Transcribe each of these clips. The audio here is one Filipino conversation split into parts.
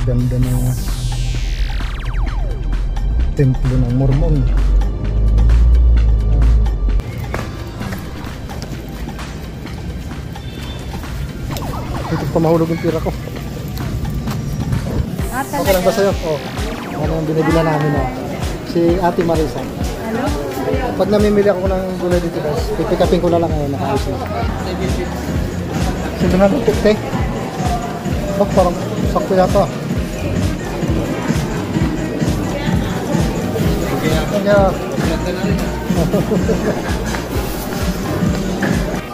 Ganda ng templo ng Mormon. Dito pa mahulog yung tira ko. Okay lang ba sa'yo? Oh, ano yung binibila namin na si Ate Marisa. Hello? Pag namimili ako ng gulay dito guys, pipikapin ko na lang ngayon. Nakaayos na. Sino na ng tikte? Bak, parang sakto yata.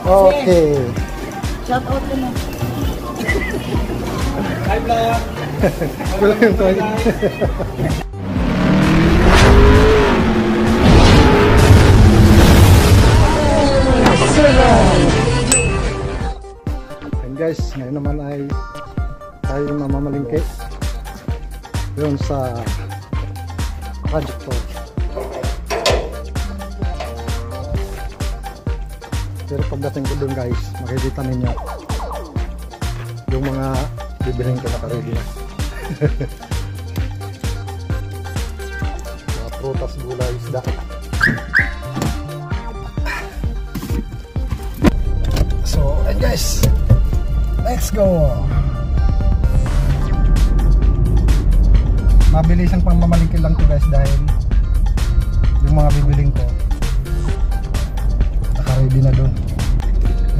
Okay. Shout out ko na. Hi vlog. Wala yung toilet. And guys, ngayon naman ay tayo mamamalingke doon sa project. Pero pagdating ko doon guys, makikita ninyo yung mga bibilhin ko naka-ready na. Mga prutas, gulay, isda. So, and guys, let's go! Mabilis ang pamamalingki lang to guys dahil yung mga bibilhin ko naka-ready na doon.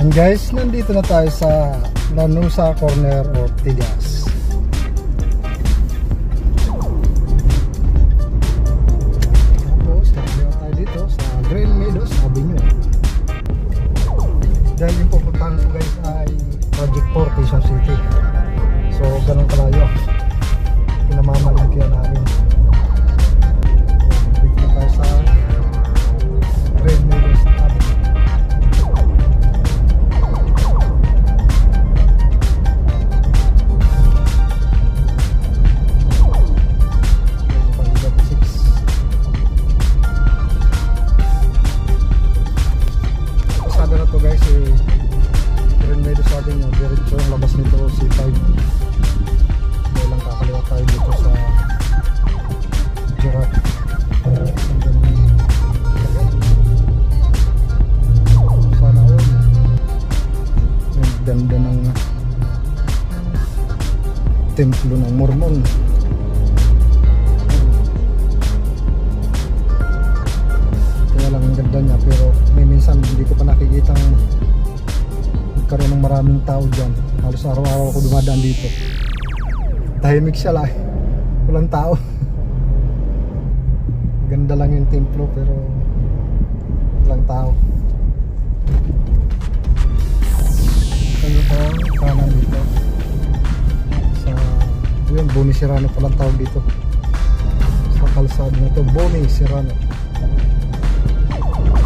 And guys, nandito na tayo sa Lanusa Corner of Tigas. Tapos, nakaliwa tayo dito sa Green Meadows Avenue. Dahil yung pupuntahan ko guys ay Project 4, Quezon City. So, ganun kalayo. Pinamamalingkihan namin. Dito tayo sa Green Meadows Avenue. Ganda ng templo ng Mormon. Kaya lang ang ganda niya, pero may minsan hindi ko pa nakikitang magkaroon ng maraming tao dyan. Halos araw-araw ako dumadaan dito. Tahimik siya lang, walang tao. Ganda lang yung templo pero walang tao. Ano po, kanan dito sa yun, Boni Serrano palang tawag dito sa kalsada na ito, Boni Serrano.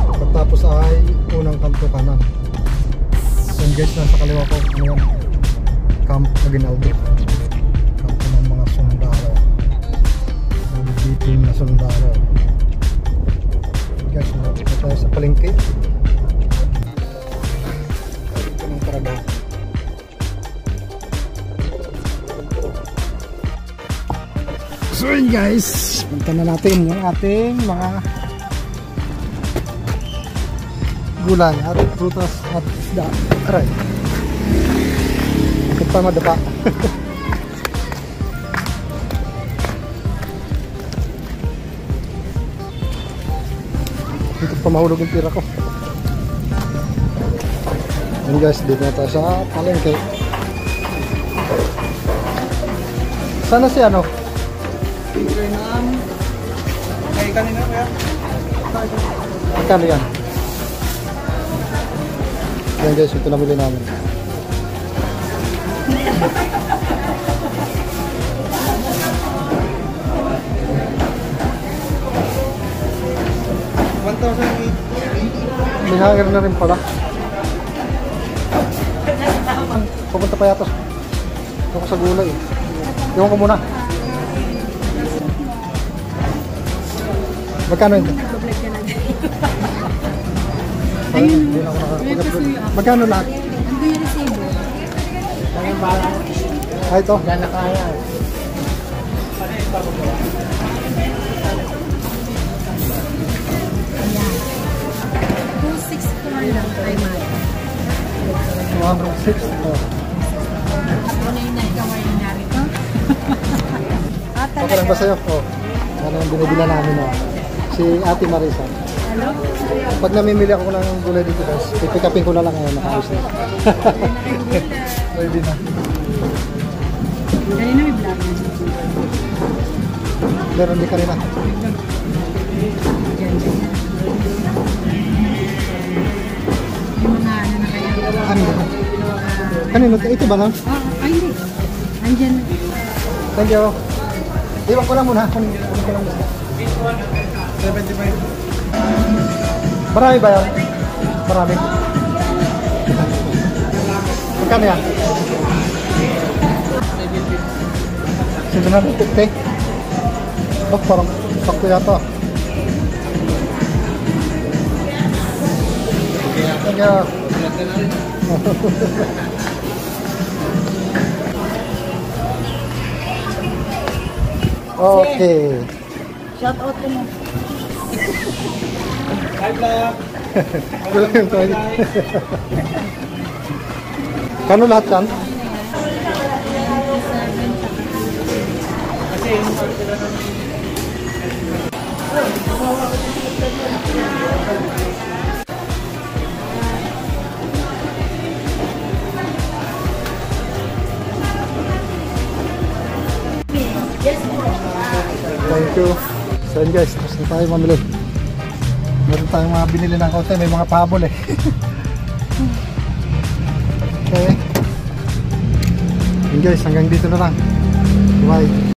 Pagtapos ay unang kanto kanan. So guys, nasa kaliwa ko ano yan, Camp Aguinaldo, kampo ng mga sundalo, bibiting na sundalo. Guys, nandito tayo sa palengke. So yun guys, punta na natin yung ating mga gulay at prutas at isda. Aray, bakit pa madapa? Dito pa mahulog yung tira ko. Yun guys, dito na tayo sa palengke. Sana si ano? Kaya kanina kaya? Magkano yan? Yan guys, ito nabili namin. May hanger na rin pala. Pupunta pa yata ako sa gulay. Iwan ko muna. Magkano ito? Ayun. Magkano lahat? Ano yung resibo? Ah, ito? Yan na kaya. Ayan. 264 lang kay Mike. 206. Oh. Ano yung nagkaway na narito? Okay lang ba sa'yo? Oh. Ano yung binibila namin, oh. Si Ate Marisa. Hello? Pag namimili ako ng gulay dito, guys, pipikapin ko na lang ngayon, nakaayos na. Pwede na. Kanina may vlog. Meron din kanina. Yung mga ano na kaya. Ano? Kanino? Ito ba lang? Ay hindi. Andyan. Thank you. Iwan ko lang muna. Kunin ko lang muna. 75. Marami ba yan? Marami. Magkano yan? 750. Oh, parang sakto yata. Thank you. Okay. Shout out ko mo. Hi, vlog. Wala yung toilet. Kano lahat yan? Kasi yung sila ng... Thank you. So yun guys, tapos na tayo mamili. Meron tayong mga binili ng kaunti, may mga pahabol eh. Okay. Yun guys, hanggang dito na lang. Bye.